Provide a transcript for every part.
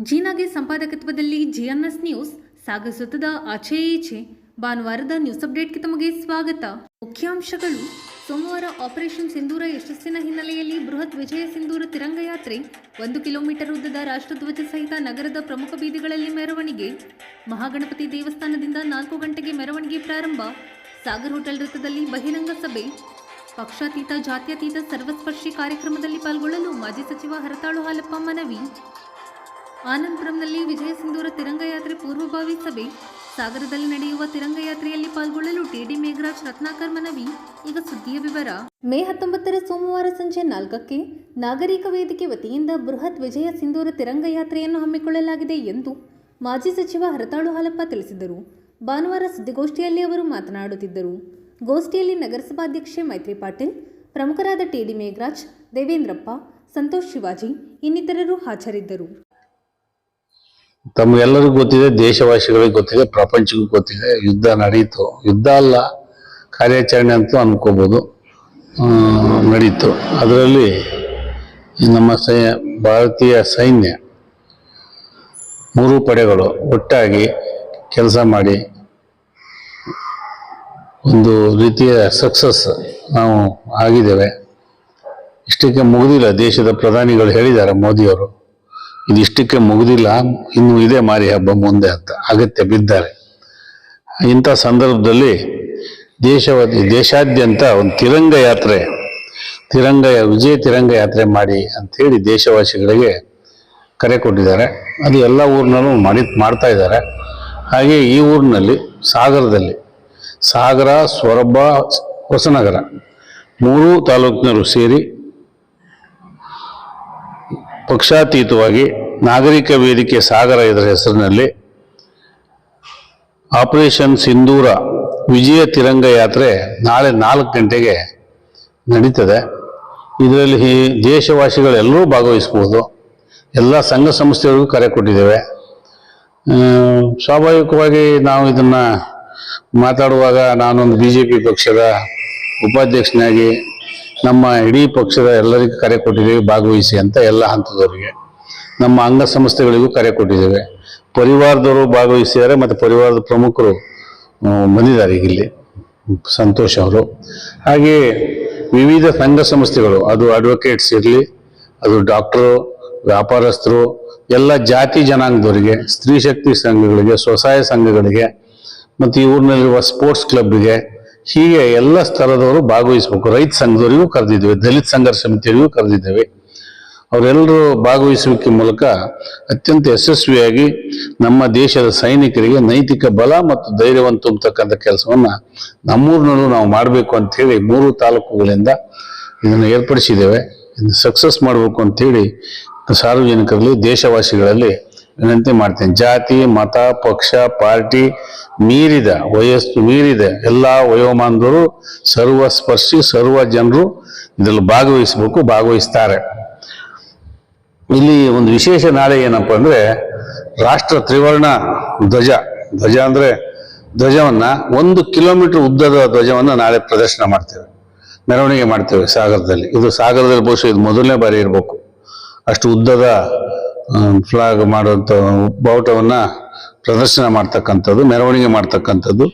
ಜೀನಾಗೆ ಸಂಪಾದಕತ್ವದಲ್ಲಿ ಜಿಎನ್ಎಸ್ news ಸಾಗಿಸುತ್ತದೆ ಆಚೆ ಈಚೆ. ಭಾನುವಾರದ ನ್ಯೂಸ್ ಅಪ್ಡೇಟ್ಗೆ ತಮಗೆ ಸ್ವಾಗತ. ಮುಖ್ಯಾಂಶಗಳು. ಸೋಮವಾರ ಆಪರೇಷನ್ ಸಿಂಧೂರ ಯಶಸ್ಸಿನ ಹಿನ್ನೆಲೆಯಲ್ಲಿ ಬೃಹತ್ ವಿಜಯ ಸಿಂಧೂರ ತಿರಂಗ ಯಾತ್ರೆ 1 ಕಿಲೋಮೀಟರ್ ಉದ್ದದ ರಾಷ್ಟ್ರಧ್ವಜ ಸಹಿತ ನಗರದ ಪ್ರಮುಖ ಬೀದಿಗಳಲ್ಲಿ ಮೆರವಣಿಗೆ. ಮಹಾಗಣಪತಿ ದೇವಸ್ಥಾನದಿಂದ 4 ಗಂಟೆಗೆ ಮೆರವಣಿಗೆ ಪ್ರಾರಂಭ. ಸಾಗರ್ ಹೋಟೆಲ್ ವೃತ್ತದಲ್ಲಿ ಬಹಿರಂಗ ಸಭೆ. ಪಕ್ಷಾತೀತ ಜಾತ್ಯತೀತ ಸರ್ವಸ್ಪರ್ಶಿ ಕಾರ್ಯಕ್ರಮದಲ್ಲಿ ಪಾಲ್ಗೊಳ್ಳಲು ಮಾಜಿ ಸಚಿವ ಹರತಾಳು ಹಾಲಪ್ಪ ಮನವಿ. ಆನಂದಪುರಂನಲ್ಲಿ ವಿಜಯ ಸಿಂಧೂರ ತಿರಂಗ ಯಾತ್ರೆ ಪೂರ್ವಭಾವಿ ಸಭೆ. ಸಾಗರದಲ್ಲಿ ನಡೆಯುವ ತಿರಂಗ ಯಾತ್ರೆಯಲ್ಲಿ ಪಾಲ್ಗೊಳ್ಳಲು ಟಿಡಿ ಮೇಘರಾಜ್ ರತ್ನಾಕರ್ ಮನವಿ. ಈಗ ಸುದ್ದಿಯ ವಿವರ. ಮೇ 19 ಸೋಮವಾರ ಸಂಜೆ 4ಕ್ಕೆ ನಾಗರಿಕ ವೇದಿಕೆ ವತಿಯಿಂದ ಬೃಹತ್ ವಿಜಯ ಸಿಂಧೂರ ತಿರಂಗ ಯಾತ್ರೆಯನ್ನು ಹಮ್ಮಿಕೊಳ್ಳಲಾಗಿದೆ ಎಂದು ಮಾಜಿ ಸಚಿವ ಹರತಾಳು ಹಾಲಪ್ಪ ತಿಳಿಸಿದರು. ಭಾನುವಾರ ಸುದ್ದಿಗೋಷ್ಠಿಯಲ್ಲಿ ಅವರು ಮಾತನಾಡುತ್ತಿದ್ದರು. ಗೋಷ್ಠಿಯಲ್ಲಿ ನಗರಸಭಾಧ್ಯಕ್ಷೆ ಮೈತ್ರಿ ಪಾಟೀಲ್, ಪ್ರಮುಖರಾದ ಟಿಡಿ ಮೇಘರಾಜ್, ದೇವೇಂದ್ರಪ್ಪ, ಸಂತೋಷ್ ಶಿವಾಜಿ ಇನ್ನಿತರರು ಹಾಜರಿದ್ದರು. ತಮಗೆಲ್ಲರಿಗೂ ಗೊತ್ತಿದೆ, ದೇಶವಾಸಿಗಳಿಗೆ ಗೊತ್ತಿದೆ, ಪ್ರಪಂಚಕ್ಕೂ ಗೊತ್ತಿದೆ, ಯುದ್ಧ ನಡೀತು. ಯುದ್ಧ ಅಲ್ಲ, ಕಾರ್ಯಾಚರಣೆ ಅಂತೂ ಅನ್ಕೋಬೋದು, ನಡೀತು. ಅದರಲ್ಲಿ ನಮ್ಮ ಭಾರತೀಯ ಸೈನ್ಯ 3 ಪಡೆಗಳು ಒಟ್ಟಾಗಿ ಕೆಲಸ ಮಾಡಿ ಒಂದು ರೀತಿಯ ಸಕ್ಸಸ್ ನಾವು ಆಗಿದ್ದೇವೆ. ಇಷ್ಟಕ್ಕೆ ಮುಗಿದಿಲ್ಲ. ದೇಶದ ಪ್ರಧಾನಿಗಳು ಹೇಳಿದ್ದಾರೆ, ಮೋದಿಯವರು, ಇದಿಷ್ಟಕ್ಕೆ ಮುಗಿದಿಲ್ಲ, ಇನ್ನು ಇದೆ ಮಾರಿ ಹಬ್ಬ ಮುಂದೆ ಅಂತ ಅಗತ್ಯ ಬಿದ್ದಾರೆ. ಇಂಥ ಸಂದರ್ಭದಲ್ಲಿ ದೇಶಾದ್ಯಂತ ಒಂದು ವಿಜಯ ತಿರಂಗ ಯಾತ್ರೆ ಮಾಡಿ ಅಂಥೇಳಿ ದೇಶವಾಸಿಗಳಿಗೆ ಕರೆ ಕೊಟ್ಟಿದ್ದಾರೆ. ಅದು ಎಲ್ಲ ಊರಿನಲ್ಲೂ ಮಾಡ್ತಾ ಇದ್ದಾರೆ. ಹಾಗೆ ಈ ಊರಿನಲ್ಲಿ ಸಾಗರ, ಸೊರಬ, ಹೊಸನಗರ 3 ತಾಲೂಕಿನರು ಸೇರಿ ಪಕ್ಷಾತೀತವಾಗಿ ನಾಗರಿಕ ವೇದಿಕೆ ಸಾಗರ ಇದರ ಹೆಸರಿನಲ್ಲಿ ಆಪರೇಷನ್ ಸಿಂಧೂರ ವಿಜಯ ತಿರಂಗ ಯಾತ್ರೆ ನಾಳೆ 4 ಗಂಟೆಗೆ ನಡೀತದೆ. ಇದರಲ್ಲಿ ದೇಶವಾಸಿಗಳೆಲ್ಲರೂ ಭಾಗವಹಿಸ್ಬೋದು. ಎಲ್ಲ ಸಂಘ ಸಂಸ್ಥೆಗಳಿಗೂ ಕರೆ ಕೊಟ್ಟಿದ್ದೇವೆ. ಸ್ವಾಭಾವಿಕವಾಗಿ ನಾವು ಇದನ್ನು ಮಾತಾಡುವಾಗ ನಾನೊಂದು BJP ಪಕ್ಷದ ಉಪಾಧ್ಯಕ್ಷನಾಗಿ ನಮ್ಮ ಇಡೀ ಪಕ್ಷದ ಎಲ್ಲರಿಗೂ ಕರೆ ಕೊಟ್ಟಿದ್ದೇವೆ ಭಾಗವಹಿಸಿ ಅಂತ, ಎಲ್ಲ ಹಂತದವರಿಗೆ. ನಮ್ಮ ಅಂಗ ಸಂಸ್ಥೆಗಳಿಗೂ ಕರೆ ಕೊಟ್ಟಿದ್ದೇವೆ. ಪರಿವಾರದವರು ಭಾಗವಹಿಸಿದ್ದಾರೆ ಮತ್ತು ಪರಿವಾರದ ಪ್ರಮುಖರು ಬಂದಿದ್ದಾರೆ ಈಗ ಇಲ್ಲಿ, ಸಂತೋಷ್ ಅವರು. ಹಾಗೆಯೇ ವಿವಿಧ ಸಂಘ ಸಂಸ್ಥೆಗಳು, ಅದು ಅಡ್ವೊಕೇಟ್ಸ್ ಇರಲಿ, ಅದು ಡಾಕ್ಟರು, ವ್ಯಾಪಾರಸ್ಥರು, ಎಲ್ಲ ಜಾತಿ ಜನಾಂಗದವರಿಗೆ, ಸ್ತ್ರೀ ಶಕ್ತಿ ಸಂಘಗಳಿಗೆ, ಸ್ವಸಹಾಯ ಸಂಘಗಳಿಗೆ ಮತ್ತು ಈ ಊರಿನಲ್ಲಿರುವ ಸ್ಪೋರ್ಟ್ಸ್ ಕ್ಲಬ್ಗೆ, ಹೀಗೆ ಎಲ್ಲ ಸ್ತರದವರು ಭಾಗವಹಿಸಬೇಕು. ರೈತ ಸಂಘದವರಿಗೂ ಕರೆದಿದ್ದೇವೆ, ದಲಿತ ಸಂಘರ್ಷ ಸಮಿತಿಯವರಿಗೂ ಕರೆದಿದ್ದೇವೆ. ಅವರೆಲ್ಲರೂ ಭಾಗವಹಿಸುವಿಕೆ ಮೂಲಕ ಅತ್ಯಂತ ಯಶಸ್ವಿಯಾಗಿ ನಮ್ಮ ದೇಶದ ಸೈನಿಕರಿಗೆ ನೈತಿಕ ಬಲ ಮತ್ತು ಧೈರ್ಯವನ್ನು ತುಂಬತಕ್ಕಂಥ ಕೆಲಸವನ್ನು ನಮ್ಮೂರಿನಲ್ಲೂ ನಾವು ಮಾಡಬೇಕು ಅಂಥೇಳಿ 3 ತಾಲೂಕುಗಳಿಂದ ಇದನ್ನು ಏರ್ಪಡಿಸಿದ್ದೇವೆ. ಇದನ್ನು ಸಕ್ಸಸ್ ಮಾಡಬೇಕು ಅಂಥೇಳಿ ಸಾರ್ವಜನಿಕರಲ್ಲಿ, ದೇಶವಾಸಿಗಳಲ್ಲಿ ವಿನಂತಿ ಮಾಡ್ತೇನೆ. ಜಾತಿ, ಮತ, ಪಕ್ಷ, ಪಾರ್ಟಿ ಮೀರಿದ, ವಯಸ್ಸು ಮೀರಿದ ಎಲ್ಲ ವಯೋಮಾನದವರು, ಸರ್ವಸ್ಪರ್ಶಿ ಸರ್ವ ಜನರು ಇದರಲ್ಲಿ ಭಾಗವಹಿಸ್ತಾರೆ. ಇಲ್ಲಿ ಒಂದು ವಿಶೇಷ ನಾಳೆ ಏನಪ್ಪ ಅಂದರೆ, ರಾಷ್ಟ್ರ ತ್ರಿವರ್ಣ ಧ್ವಜ ಅಂದರೆ ಧ್ವಜವನ್ನು 1 ಕಿಲೋಮೀಟರ್ ಉದ್ದದ ಧ್ವಜವನ್ನು ನಾಳೆ ಪ್ರದರ್ಶನ ಮಾಡ್ತೇವೆ, ಮೆರವಣಿಗೆ ಮಾಡ್ತೇವೆ ಸಾಗರದಲ್ಲಿ. ಇದು ಸಾಗರದಲ್ಲಿ ಬಹುಶಃ ಇದು ಮೊದಲನೇ ಬಾರಿ ಇರಬೇಕು, ಅಷ್ಟು ಉದ್ದದ ಫ್ಲಾಗ್ ಮಾಡುವಂಥ ಬಾವುಟವನ್ನು ಪ್ರದರ್ಶನ ಮಾಡ್ತಕ್ಕಂಥದ್ದು, ಮೆರವಣಿಗೆ ಮಾಡ್ತಕ್ಕಂಥದ್ದು.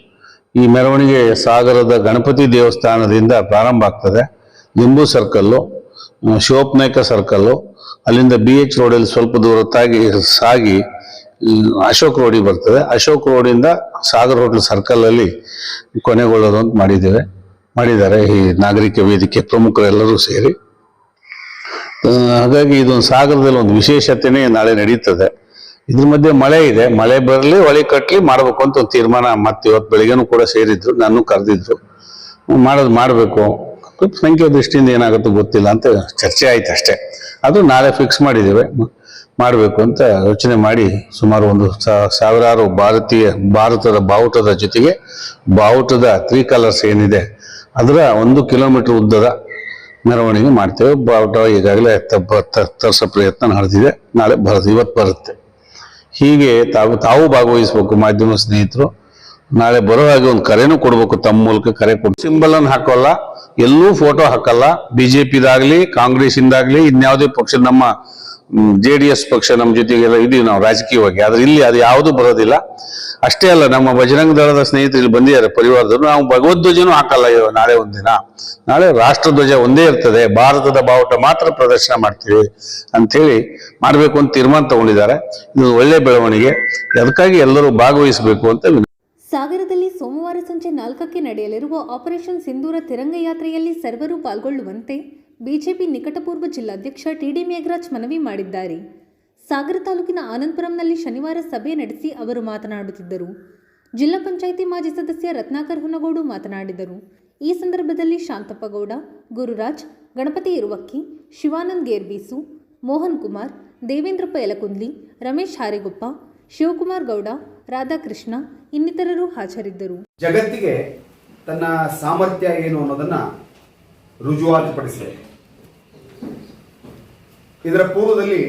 ಈ ಮೆರವಣಿಗೆ ಸಾಗರದ ಗಣಪತಿ ದೇವಸ್ಥಾನದಿಂದ ಪ್ರಾರಂಭ ಆಗ್ತದೆ. ಲಿಂಬು ಸರ್ಕಲ್ಲು, ಶಿವಪ್ಪನಾಯ್ಕ ಸರ್ಕಲ್ಲು, ಅಲ್ಲಿಂದ BH ರೋಡಲ್ಲಿ ಸ್ವಲ್ಪ ದೂರ ಸಾಗಿ ಅಶೋಕ್ ರೋಡಿಗೆ ಬರ್ತದೆ. ಅಶೋಕ್ ರೋಡಿಂದ ಸಾಗರ್ ಹೋಟೆಲ್ ಸರ್ಕಲಲ್ಲಿ ಕೊನೆಗೊಳ್ಳೋದು ಅಂತ ಮಾಡಿದ್ದಾರೆ ಈ ನಾಗರಿಕ ವೇದಿಕೆ ಪ್ರಮುಖರೆಲ್ಲರೂ ಸೇರಿ. ಹಾಗಾಗಿ ಇದೊಂದು ಸಾಗರದಲ್ಲಿ ಒಂದು ವಿಶೇಷತೆನೇ ನಾಳೆ ನಡೀತದೆ. ಇದ್ರ ಮಧ್ಯೆ ಮಳೆ ಇದೆ, ಮಳೆ ಬರಲಿ ಹೊಳೆ ಕಟ್ಟಲಿ ಮಾಡಬೇಕು ಅಂತ ಒಂದು ತೀರ್ಮಾನ ಮತ್ತೆ ಇವತ್ತು ಬೆಳಿಗ್ಗೆನೂ ಕೂಡ ಸೇರಿದ್ರು, ನಾನು ಕರೆದಿದ್ರು. ಮಾಡಬೇಕು, ಸಂಖ್ಯೆ ದೃಷ್ಟಿಯಿಂದ ಏನಾಗುತ್ತೋ ಗೊತ್ತಿಲ್ಲ ಅಂತ ಚರ್ಚೆ ಆಯ್ತು ಅಷ್ಟೇ. ಅದು ನಾಳೆ ಫಿಕ್ಸ್ ಮಾಡಿದ್ದೇವೆ, ಮಾಡಬೇಕು ಅಂತ ಯೋಚನೆ ಮಾಡಿ ಸುಮಾರು ಒಂದು ಸಾವಿರಾರು ಭಾರತದ ಬಾವುಟದ ಜೊತೆಗೆ ಬಾವುಟದ 3 ಕಲರ್ಸ್ ಏನಿದೆ ಅದರ 1 ಕಿಲೋಮೀಟರ್ ಉದ್ದದ ಮೆರವಣಿಗೆ ಮಾಡ್ತೇವೆ. ಬಾವುಟ ಈಗಾಗಲೇ ತರಿಸೋ ಪ್ರಯತ್ನ ನಡೆದಿದೆ, ಇವತ್ತು ಬರುತ್ತೆ. ಹೀಗೆ ತಾವು ಭಾಗವಹಿಸ್ಬೇಕು. ಮಾಧ್ಯಮ ಸ್ನೇಹಿತರು ನಾಳೆ ಬರೋ ಹಾಗೆ ಒಂದು ಕರೆನೂ ಕೊಡ್ಬೇಕು, ತಮ್ಮ ಮೂಲಕ ಕರೆ ಕೊಟ್ಟು. ಸಿಂಬಲ್ ಅನ್ನು ಹಾಕೋಲ್ಲ, ಎಲ್ಲೂ ಫೋಟೋ ಹಾಕಲ್ಲ. BJPದಾಗ್ಲಿ, ಕಾಂಗ್ರೆಸ್ ಇಂದಾಗ್ಲಿ, ಇನ್ಯಾವುದೇ ಪಕ್ಷ ನಮ್ಮ JDS ಪಕ್ಷ ನಮ್ಮ ಜೊತೆಗೆಲ್ಲ ಇದೀವಿ ನಾವು ರಾಜಕೀಯವಾಗಿ. ಆದ್ರೆ ಇಲ್ಲಿ ಅದು ಯಾವುದು ಬರೋದಿಲ್ಲ. ಅಷ್ಟೇ ಅಲ್ಲ, ನಮ್ಮ ಬಜರಂಗ ದಳದ ಸ್ನೇಹಿತರು ಇಲ್ಲಿ ಬಂದಿದ್ದಾರೆ ಪರಿವಾರದವರು. ನಾವು ಭಗವದ್ಧ್ವಜನೂ ಹಾಕಲ್ಲ ನಾಳೆ ಒಂದಿನ. ನಾಳೆ ರಾಷ್ಟ್ರಧ್ವಜ ಒಂದೇ ಇರ್ತದೆ, ಭಾರತದ ಬಾವುಟ ಮಾತ್ರ ಪ್ರದರ್ಶನ ಮಾಡ್ತೀವಿ ಅಂತೇಳಿ ಮಾಡ್ಬೇಕು ಅಂತ ತೀರ್ಮಾನ ತಗೊಂಡಿದ್ದಾರೆ. ಇದು ಒಳ್ಳೆ ಬೆಳವಣಿಗೆ. ಅದಕ್ಕಾಗಿ ಎಲ್ಲರೂ ಭಾಗವಹಿಸಬೇಕು ಅಂತ ಸಾಗರದಲ್ಲಿ ಸೋಮವಾರ ಸಂಜೆ 4ಕ್ಕೆ ನಡೆಯಲಿರುವ ಆಪರೇಷನ್ ಸಿಂಧೂರ ತಿರಂಗ ಯಾತ್ರೆಯಲ್ಲಿ ಸರ್ವರು ಪಾಲ್ಗೊಳ್ಳುವಂತೆ ಬಿಜೆಪಿ ನಿಕಟಪೂರ್ವ ಜಿಲ್ಲಾಧ್ಯಕ್ಷ TD ಮೇಘರಾಜ್ ಮನವಿ ಮಾಡಿದ್ದಾರೆ. ಸಾಗರ ತಾಲೂಕಿನ ಆನಂದಪುರಂನಲ್ಲಿ ಶನಿವಾರ ಸಭೆ ನಡೆಸಿ ಅವರು ಮಾತನಾಡುತ್ತಿದ್ದರು. ಜಿಲ್ಲಾ ಪಂಚಾಯಿತಿ ಮಾಜಿ ಸದಸ್ಯ ರತ್ನಾಕರ್ ಹುನಗೋಡು ಮಾತನಾಡಿದರು. ಈ ಸಂದರ್ಭದಲ್ಲಿ ಶಾಂತಪ್ಪ ಗೌಡ, ಗುರುರಾಜ್, ಗಣಪತಿ ಇರುವಕ್ಕಿ, ಶಿವಾನಂದ್ ಗೇರ್ಬೀಸು, ಮೋಹನ್ ಕುಮಾರ್, ದೇವೇಂದ್ರಪ್ಪ ಯಲಕುಂದ್ಲಿ, ರಮೇಶ್ ಹಾರೆಗುಪ್ಪ, ಶಿವಕುಮಾರ್ ಗೌಡ, ರಾಧಾಕೃಷ್ಣ ಇನ್ನಿತರರು ಹಾಜರಿದ್ದರು. ಜಗತ್ತಿಗೆ ತನ್ನ ಸಾಮರ್ಥ್ಯ ಏನು ಅನ್ನೋದನ್ನ ರುಜುವಾತುಪಡಿಸಿದೆ. ಇದರ ಪೂರ್ವದಲ್ಲಿ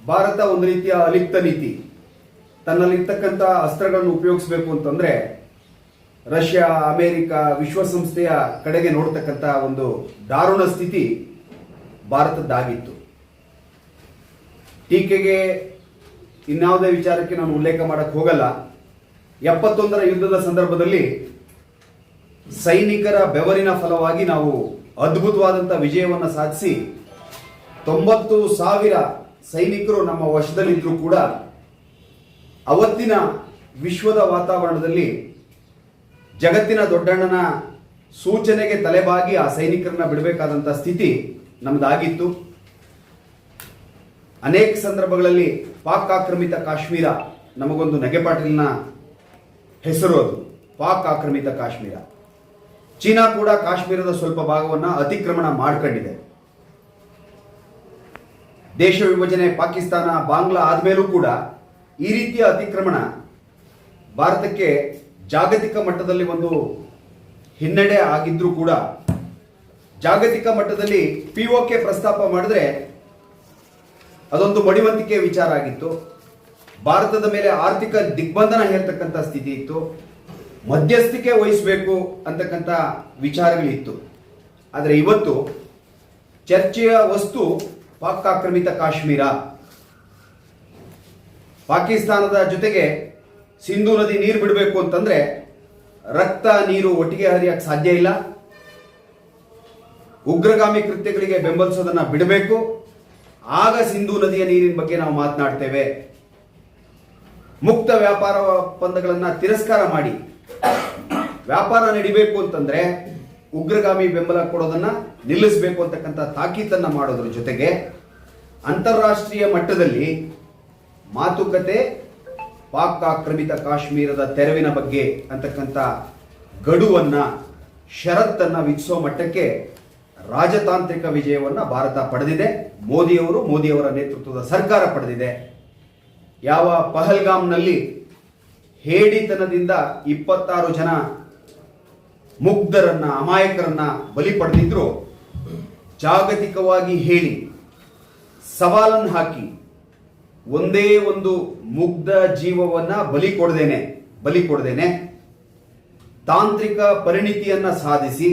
ಭಾರತ ಒಂದು ರೀತಿಯ ಅಲಿಪ್ತ ನೀತಿ, ತನ್ನಲ್ಲಿರ್ತಕ್ಕಂಥ ಅಸ್ತ್ರಗಳನ್ನು ಉಪಯೋಗಿಸಬೇಕು ಅಂತಂದ್ರೆ ರಷ್ಯಾ, ಅಮೆರಿಕ, ವಿಶ್ವಸಂಸ್ಥೆಯ ಕಡೆಗೆ ನೋಡ್ತಕ್ಕಂಥ ಒಂದು ದಾರುಣ ಸ್ಥಿತಿ ಭಾರತದ್ದಾಗಿತ್ತು. ಟೀಕೆಗೆ ಇನ್ಯಾವುದೇ ವಿಚಾರಕ್ಕೆ ನಾನು ಉಲ್ಲೇಖ ಮಾಡಕ್ಕೆ ಹೋಗಲ್ಲ. 71ರ ಯುದ್ಧದ ಸಂದರ್ಭದಲ್ಲಿ ಸೈನಿಕರ ಬೆವರಿನ ಫಲವಾಗಿ ನಾವು ಅದ್ಭುತವಾದಂಥ ವಿಜಯವನ್ನು ಸಾಧಿಸಿ 90,000 ಸೈನಿಕರು ನಮ್ಮ ವಶದಲ್ಲಿದ್ದರೂ ಕೂಡ ಅವತ್ತಿನ ವಿಶ್ವದ ವಾತಾವರಣದಲ್ಲಿ ಜಗತ್ತಿನ ದೊಡ್ಡಣ್ಣನ ಸೂಚನೆಗೆ ತಲೆಬಾಗಿ ಆ ಸೈನಿಕರನ್ನ ಬಿಡಬೇಕಾದಂಥ ಸ್ಥಿತಿ ನಮ್ದಾಗಿತ್ತು. ಅನೇಕ ಸಂದರ್ಭಗಳಲ್ಲಿ ಪಾಕ್ ಆಕ್ರಮಿತ ಕಾಶ್ಮೀರ ನಮಗೊಂದು ನಗೆಪಾಟಲಿನ ಹೆಸರು. ಅದು ಪಾಕ್ ಆಕ್ರಮಿತ ಕಾಶ್ಮೀರ. ಚೀನಾ ಕೂಡ ಕಾಶ್ಮೀರದ ಸ್ವಲ್ಪ ಭಾಗವನ್ನು ಅತಿಕ್ರಮಣ ಮಾಡ್ಕೊಂಡಿದೆ. ದೇಶ ವಿಭಜನೆ ಪಾಕಿಸ್ತಾನ, ಬಾಂಗ್ಲಾ ಆದ್ಮೇಲೂ ಕೂಡ ಈ ರೀತಿಯ ಅತಿಕ್ರಮಣ ಭಾರತಕ್ಕೆ ಜಾಗತಿಕ ಮಟ್ಟದಲ್ಲಿ ಒಂದು ಹಿನ್ನಡೆ ಆಗಿದ್ರೂ ಕೂಡ ಜಾಗತಿಕ ಮಟ್ಟದಲ್ಲಿ POK ಪ್ರಸ್ತಾಪ ಮಾಡಿದ್ರೆ ಅದೊಂದು ಮಡಿವಂತಿಕೆ ವಿಚಾರ ಆಗಿತ್ತು. ಭಾರತದ ಮೇಲೆ ಆರ್ಥಿಕ ದಿಗ್ಬಂಧನ ಹೇರ್ತಕ್ಕಂಥ ಸ್ಥಿತಿ ಇತ್ತು. ಮಧ್ಯಸ್ಥಿಕೆ ವಹಿಸಬೇಕು ಅಂತಕ್ಕಂಥ ವಿಚಾರಗಳಿತ್ತು. ಆದರೆ ಇವತ್ತು ಚರ್ಚೆಯ ವಸ್ತು ಪಾಕ್ ಆಕ್ರಮಿತ ಕಾಶ್ಮೀರ. ಪಾಕಿಸ್ತಾನದ ಜೊತೆಗೆ ಸಿಂಧೂ ನದಿ ನೀರು ಬಿಡಬೇಕು ಅಂತಂದ್ರೆ ರಕ್ತ ನೀರು ಒಟ್ಟಿಗೆ ಹರಿಯಕ್ಕೆ ಸಾಧ್ಯ ಇಲ್ಲ. ಉಗ್ರಗಾಮಿ ಕೃತ್ಯಗಳಿಗೆ ಬೆಂಬಲಿಸೋದನ್ನ ಬಿಡಬೇಕು. ಆಗ ಸಿಂಧೂ ನದಿಯ ನೀರಿನ ಬಗ್ಗೆ ನಾವು ಮಾತನಾಡ್ತೇವೆ. ಮುಕ್ತ ವ್ಯಾಪಾರ ಒಪ್ಪಂದಗಳನ್ನ ತಿರಸ್ಕಾರ ಮಾಡಿ ವ್ಯಾಪಾರ ನಡಿಬೇಕು ಅಂತಂದ್ರೆ ಉಗ್ರಗಾಮಿ ಬೆಂಬಲ ಕೊಡೋದನ್ನ ನಿಲ್ಲಿಸಬೇಕು ಅಂತಕ್ಕಂಥ ತಾಕೀತನ್ನ ಮಾಡೋದ್ರ ಜೊತೆಗೆ ಅಂತಾರಾಷ್ಟ್ರೀಯ ಮಟ್ಟದಲ್ಲಿ ಮಾತುಕತೆ ಪಾಕ್ ಆಕ್ರಮಿತ ಕಾಶ್ಮೀರದ ತೆರವಿನ ಬಗ್ಗೆ ಅಂತಕ್ಕಂಥ ಗಡುವನ್ನ, ಷರತ್ತನ್ನ ವಿಧಿಸೋ ಮಟ್ಟಕ್ಕೆ ರಾಜತಾಂತ್ರಿಕ ವಿಜಯವನ್ನ ಭಾರತ ಪಡೆದಿದೆ. ಮೋದಿಯವರ ನೇತೃತ್ವದ ಸರ್ಕಾರ ಪಡೆದಿದೆ. ಯಾವ ಪಹಲ್ಗಾಮ್ನಲ್ಲಿ ಹೇಡಿತನದಿಂದ 26 ಜನ ಮುಗ್ಧರನ್ನ, ಅಮಾಯಕರನ್ನ ಬಲಿ ಪಡೆದಿದ್ರು, ಜಾಗತಿಕವಾಗಿ ಹೇಳಿ ಸವಾಲನ್ನು ಹಾಕಿ ಒಂದೇ ಒಂದು ಮುಗ್ಧ ಜೀವವನ್ನ ಬಲಿ ಕೊಡದೇನೆ ತಾಂತ್ರಿಕ ಪರಿಣಿತಿಯನ್ನ ಸಾಧಿಸಿ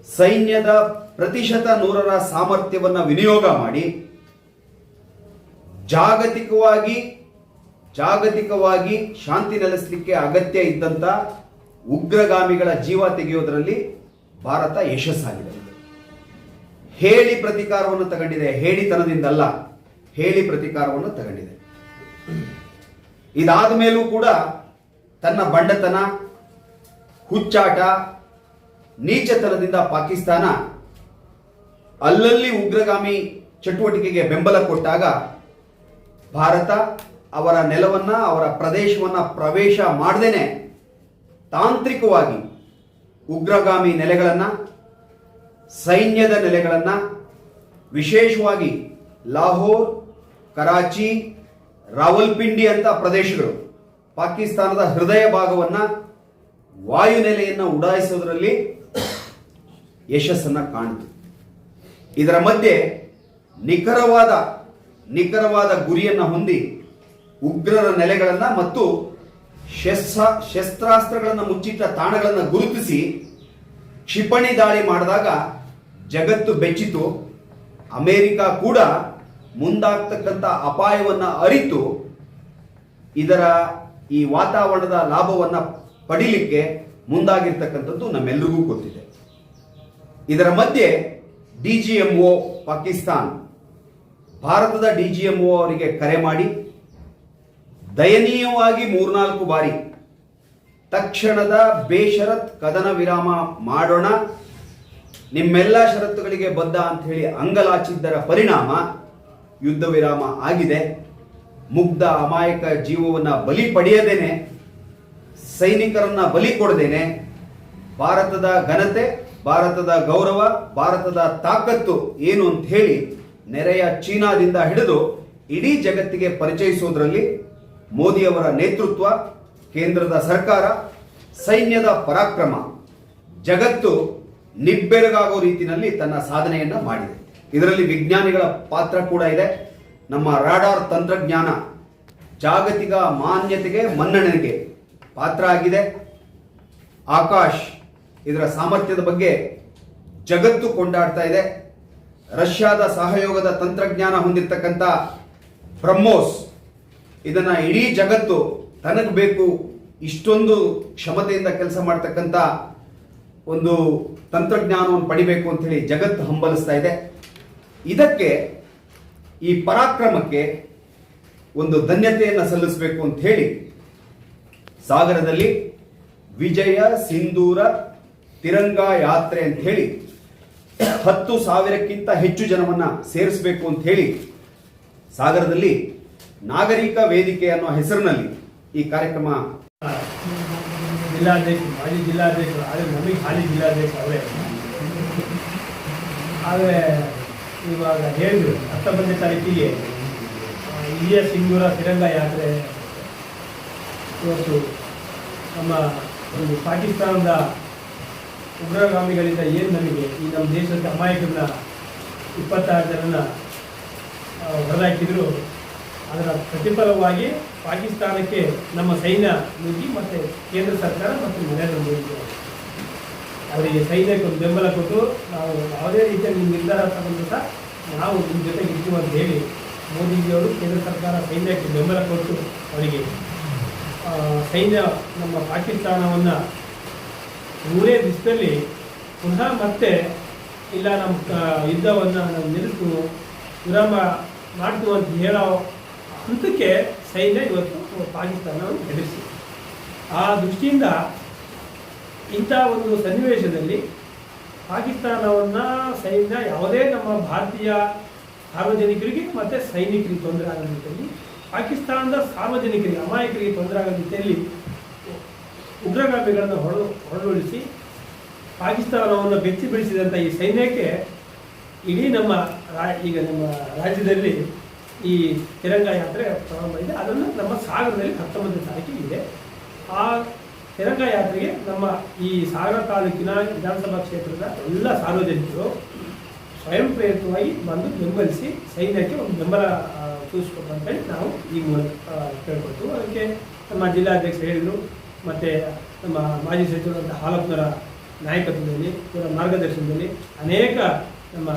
ಸೈನ್ಯದ ಪ್ರತಿಶತ 100ರ ಸಾಮರ್ಥ್ಯವನ್ನ ವಿನಿಯೋಗ ಮಾಡಿ ಜಾಗತಿಕವಾಗಿ ಶಾಂತಿ ನೆಲೆಸಲಿಕ್ಕೆ ಅಗತ್ಯ ಇದ್ದಂತ ಉಗ್ರಗಾಮಿಗಳ ಜೀವ ತೆಗೆಯೋದ್ರಲ್ಲಿ ಭಾರತ ಯಶಸ್ಸಾಗಿದೆ. ಹೇಳಿ ಪ್ರತೀಕಾರವನ್ನು ತಗೊಂಡಿದೆ. ಹೇಡಿತನದಿಂದಲ್ಲ, ಹೇಳಿ ಪ್ರತೀಕಾರವನ್ನು ತಗೊಂಡಿದೆ. ಇದಾದ ಮೇಲೂ ಕೂಡ ತನ್ನ ಬಂಡತನ, ಹುಚ್ಚಾಟ, ನೀಚತನದಿಂದ ಪಾಕಿಸ್ತಾನ ಅಲ್ಲಲ್ಲಿ ಉಗ್ರಗಾಮಿ ಚಟುವಟಿಕೆಗೆ ಬೆಂಬಲ ಕೊಟ್ಟಾಗ ಭಾರತ ಅವರ ನೆಲವನ್ನ, ಅವರ ಪ್ರದೇಶವನ್ನ ಪ್ರವೇಶ ಮಾಡದೇನೆ ತಾಂತ್ರಿಕವಾಗಿ ಉಗ್ರಗಾಮಿ ನೆಲೆಗಳನ್ನ, ಸೈನ್ಯದ ನೆಲೆಗಳನ್ನ, ವಿಶೇಷವಾಗಿ ಲಾಹೋರ್, ಕರಾಚಿ, ರಾವಲ್ಪಿಂಡಿ ಅಂತ ಪ್ರದೇಶಗಳು, ಪಾಕಿಸ್ತಾನದ ಹೃದಯ ಭಾಗವನ್ನ, ವಾಯುನೆಲೆಯನ್ನ ಉಡಾಯಿಸೋದ್ರಲ್ಲಿ ಯಶಸ್ಸನ್ನ ಕಾಣಿತು. ಇದರ ಮಧ್ಯೆ ನಿಖರವಾದ ಗುರಿಯನ್ನ ಹೊಂದಿ ಉಗ್ರರ ನೆಲೆಗಳನ್ನ ಮತ್ತು ಶಸ್ತ್ರಾಸ್ತ್ರಗಳನ್ನು ಮುಚ್ಚಿಟ್ಟ ತಾಣಗಳನ್ನು ಗುರುತಿಸಿ ಕ್ಷಿಪಣಿ ದಾಳಿ ಮಾಡಿದಾಗ ಜಗತ್ತು ಬೆಚ್ಚಿತು. ಅಮೆರಿಕ ಕೂಡ ಮುಂದಾಗ್ತಕ್ಕಂಥ ಅಪಾಯವನ್ನು ಅರಿತು ಇದರ ಈ ವಾತಾವರಣದ ಲಾಭವನ್ನು ಪಡಿಲಿಕ್ಕೆ ಮುಂದಾಗಿರ್ತಕ್ಕಂಥದ್ದು ನಮ್ಮೆಲ್ಲರಿಗೂ ಗೊತ್ತಿದೆ. ಇದರ ಮಧ್ಯೆ DGMO ಪಾಕಿಸ್ತಾನ್ ಭಾರತದ DGMO ಅವರಿಗೆ ಕರೆ ಮಾಡಿ ದಯನೀಯವಾಗಿ 3-4 ಬಾರಿ ತಕ್ಷಣದ ಬೇಷರತ್ ಕದನ ವಿರಾಮ ಮಾಡೋಣ, ನಿಮ್ಮೆಲ್ಲ ಷರತ್ತುಗಳಿಗೆ ಬದ್ಧ ಅಂತ ಹೇಳಿ ಅಂಗಲಾಚಿದ್ದರ ಪರಿಣಾಮ ಯುದ್ಧ ವಿರಾಮ ಆಗಿದೆ. ಮುಗ್ಧ ಅಮಾಯಕ ಜೀವವನ್ನು ಬಲಿ ಪಡೆಯದೇನೆ, ಸೈನಿಕರನ್ನ ಬಲಿ ಕೊಡದೇನೆ ಭಾರತದ ಘನತೆ, ಭಾರತದ ಗೌರವ, ಭಾರತದ ತಾಕತ್ತು ಏನು ಅಂತ ಹೇಳಿ ನೆರೆಯ ಚೀನಾದಿಂದ ಹಿಡಿದು ಇಡೀ ಜಗತ್ತಿಗೆ ಪರಿಚಯಿಸೋದ್ರಲ್ಲಿ ಮೋದಿಯವರ ನೇತೃತ್ವ, ಕೇಂದ್ರದ ಸರ್ಕಾರ, ಸೈನ್ಯದ ಪರಾಕ್ರಮ ಜಗತ್ತು ನಿಬ್ಬೆರಗಾಗೋ ರೀತಿಯಲ್ಲಿ ತನ್ನ ಸಾಧನೆಯನ್ನ ಮಾಡಿದೆ. ಇದರಲ್ಲಿ ವಿಜ್ಞಾನಿಗಳ ಪಾತ್ರ ಕೂಡ ಇದೆ. ನಮ್ಮ ರಾಡಾರ್ ತಂತ್ರಜ್ಞಾನ ಜಾಗತಿಕ ಮಾನ್ಯತೆಗೆ, ಮನ್ನಣೆಗೆ ಪಾತ್ರ ಆಗಿದೆ. ಆಕಾಶ್ ಇದರ ಸಾಮರ್ಥ್ಯದ ಬಗ್ಗೆ ಜಗತ್ತು ಕೊಂಡಾಡ್ತಾ ಇದೆ. ರಷ್ಯಾದ ಸಹಯೋಗದ ತಂತ್ರಜ್ಞಾನ ಹೊಂದಿರತಕ್ಕಂಥ ಬ್ರಹ್ಮೋಸ್ ಇದನ್ನ ಇಡೀ ಜಗತ್ತು ತನಗೆ ಬೇಕು, ಇಷ್ಟೊಂದು ಕ್ಷಮತೆಯಿಂದ ಕೆಲಸ ಮಾಡ್ತಕ್ಕಂಥ ಒಂದು ತಂತ್ರಜ್ಞಾನವನ್ನು ಪಡಿಬೇಕು ಅಂತ ಹೇಳಿ ಜಗತ್ತು ಹಂಬಲಿಸ್ತಾ ಇದೆ. ಇದಕ್ಕೆ, ಈ ಪರಾಕ್ರಮಕ್ಕೆ ಒಂದು ಧನ್ಯತೆಯನ್ನು ಸಲ್ಲಿಸಬೇಕು ಅಂತ ಹೇಳಿ ಸಾಗರದಲ್ಲಿ ವಿಜಯ ಸಿಂಧೂರ ತಿರಂಗ ಯಾತ್ರೆ ಅಂತ ಹೇಳಿ 10,000ಕ್ಕಿಂತ ಹೆಚ್ಚು ಜನವನ್ನ ಸೇರಿಸಬೇಕು ಅಂತ ಹೇಳಿ ಸಾಗರದಲ್ಲಿ ನಾಗರಿಕ ವೇದಿಕೆ ಅನ್ನೋ ಹೆಸರಿನಲ್ಲಿ ಈ ಕಾರ್ಯಕ್ರಮ ಜಿಲ್ಲಾಧ್ಯಕ್ಷ, ಮಾಜಿ ಜಿಲ್ಲಾಧ್ಯಕ್ಷರು, ಆದರೆ ನಮಗೆ ಹಾಲಿ ಜಿಲ್ಲಾಧ್ಯಕ್ಷ ಅವರೇ. ಆದರೆ ಇವಾಗ ಹೇಳಿದ್ರು 19ನೇ ತಾರೀಕಿಗೆ ವಿಜಯ ಸಿಂಧೂರ ತಿರಂಗ ಯಾತ್ರೆ ಇವತ್ತು ನಮ್ಮ ಒಂದು ಪಾಕಿಸ್ತಾನದ ಉಗ್ರಗಾಮಿಗಳಿಂದ ಏನು ನಮಗೆ ಈ ನಮ್ಮ ದೇಶದ ಅಮಾಯಕರನ್ನ 26 ಜನನ ಹೊರಹಾಕಿದ್ರು. ಅದರ ಪ್ರತಿಫಲವಾಗಿ ಪಾಕಿಸ್ತಾನಕ್ಕೆ ನಮ್ಮ ಸೈನ್ಯ ನುಗ್ಗಿ ಮತ್ತು ಕೇಂದ್ರ ಸರ್ಕಾರ ಮತ್ತು ನರೇಂದ್ರ ಮೋದಿ ಅವರಿಗೆ ಸೈನ್ಯಕ್ಕೆ ಒಂದು ಬೆಂಬಲ ಕೊಟ್ಟು ನಾವು ಯಾವುದೇ ರೀತಿಯ ನಿಮ್ಮ ನಿರ್ಧಾರ ತಗೊಂಡು ಸಹ ನಾವು ನಿಮ್ಮ ಜೊತೆಗೆ ಇರ್ತೀವಿ ಅಂತ ಹೇಳಿ ಮೋದಿಜಿಯವರು ಕೇಂದ್ರ ಸರ್ಕಾರ ಸೈನ್ಯಕ್ಕೆ ಬೆಂಬಲ ಕೊಟ್ಟು ಅವರಿಗೆ ಸೈನ್ಯ ನಮ್ಮ ಪಾಕಿಸ್ತಾನವನ್ನು 100 ದಿವಸದಲ್ಲಿ ಪುನಃ ಮತ್ತೆ ಇಲ್ಲ ನಮ್ಮ ಯುದ್ಧವನ್ನು ನಾವು ನಿಲ್ಲಿಸು ವಿರಾಮ ಮಾಡ್ತೀವಿ ಅಂತ ಹೇಳೋ ಹಂತಕ್ಕೆ ಸೈನ್ಯ ಇವತ್ತು ಪಾಕಿಸ್ತಾನವನ್ನು ಎದುರಿಸಿ. ಆ ದೃಷ್ಟಿಯಿಂದ ಇಂಥ ಒಂದು ಸನ್ನಿವೇಶದಲ್ಲಿ ಪಾಕಿಸ್ತಾನವನ್ನು ಸೈನ್ಯ ಯಾವುದೇ ನಮ್ಮ ಭಾರತೀಯ ಸಾರ್ವಜನಿಕರಿಗೆ ಮತ್ತು ಸೈನಿಕರಿಗೆ ತೊಂದರೆ ಆಗೋ ರೀತಿಯಲ್ಲಿ, ಪಾಕಿಸ್ತಾನದ ಸಾರ್ವಜನಿಕರಿಗೆ ಅಮಾಯಕರಿಗೆ ತೊಂದರೆ ಆಗೋ ರೀತಿಯಲ್ಲಿ ಉಗ್ರಗಾಮಿಗಳನ್ನು ಹೊರಡುಳಿಸಿ ಪಾಕಿಸ್ತಾನವನ್ನು ಬೆಚ್ಚಿ ಬೀಳಿಸಿದಂಥ ಈ ಸೈನ್ಯಕ್ಕೆ ಇಡೀ ನಮ್ಮ ಈಗ ನಮ್ಮ ರಾಜ್ಯದಲ್ಲಿ ಈ ತಿರಂಗ ಯಾತ್ರೆ ಪ್ರಾರಂಭ ಇದೆ. ಅದನ್ನು ನಮ್ಮ ಸಾಗರದಲ್ಲಿ 19ನೇ ತಾರೀಕಿಗೆ ಇದೆ. ಆ ತಿರಂಗ ಯಾತ್ರೆಗೆ ನಮ್ಮ ಈ ಸಾಗರ ತಾಲೂಕಿನ ವಿಧಾನಸಭಾ ಕ್ಷೇತ್ರದ ಎಲ್ಲ ಸಾರ್ವಜನಿಕರು ಸ್ವಯಂ ಪ್ರೇರಿತವಾಗಿ ಬಂದು ಬೆಂಬಲಿಸಿ ಸೈನ್ಯಕ್ಕೆ ಒಂದು ಬೆಂಬಲ ಸೂಚಿಸ್ಬೇಕು ಅಂತೇಳಿ ನಾವು ಈ ಮೂಲಕ ಕೇಳ್ಕೊಳ್ತೀವಿ. ಅದಕ್ಕೆ ನಮ್ಮ ಜಿಲ್ಲಾಧ್ಯಕ್ಷರು ಹೇಳಿದರು, ಮತ್ತು ನಮ್ಮ ಮಾಜಿ ಸಚಿವರಾದಂಥ ಹಾಲಪ್ಪನವರ ನಾಯಕತ್ವದಲ್ಲಿ, ಇವರ ಮಾರ್ಗದರ್ಶನದಲ್ಲಿ ಅನೇಕ ನಮ್ಮ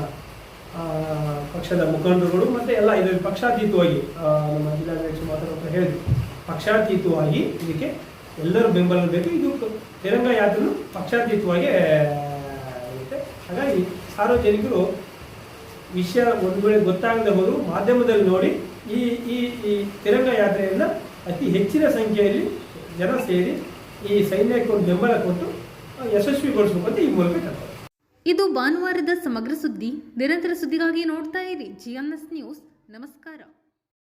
ಪಕ್ಷದ ಮುಖಂಡರುಗಳು ಮತ್ತು ಎಲ್ಲ ಇದರಲ್ಲಿ ಪಕ್ಷಾತೀತವಾಗಿ ನಮ್ಮ ಜಿಲ್ಲಾಧ್ಯಕ್ಷರು ಮಾತಾಡೋಕೆ ಹೇಳಿದ್ರು, ಪಕ್ಷಾತೀತವಾಗಿ ಇದಕ್ಕೆ ಎಲ್ಲರೂ ಬೆಂಬಲ ಬೇಕು. ಇದು ತಿರಂಗ ಯಾತ್ರೆಯೂ ಪಕ್ಷಾತೀತವಾಗಿ ಇರುತ್ತೆ. ಹಾಗಾಗಿ ಸಾರ್ವಜನಿಕರು ವಿಷಯ ಒಂದು ವೇಳೆ ಗೊತ್ತಾಗದೆ ಹೋದರೂ ಮಾಧ್ಯಮದಲ್ಲಿ ನೋಡಿ ಈ ಈ ಈ ತಿರಂಗ ಯಾತ್ರೆಯನ್ನು ಅತಿ ಹೆಚ್ಚಿನ ಸಂಖ್ಯೆಯಲ್ಲಿ ಜನ ಸೇರಿ ಈ ಸೈನ್ಯಕ್ಕೆ ಒಂದು ಬೆಂಬಲ ಕೊಟ್ಟು ಯಶಸ್ವಿಗೊಳಿಸಬೇಕು ಅಂತ ಈ ಮೂಲಕ ಹೇಳ್ತಾರೆ. ಇದು ಭಾನುವಾರದ ಸಮಗ್ರ ಸುದ್ದಿ. ನಿರಂತರ ಸುದ್ದಿಗಾಗಿ ನೋಡ್ತಾ ಇರಿ GNS ನ್ಯೂಸ್. ನಮಸ್ಕಾರ.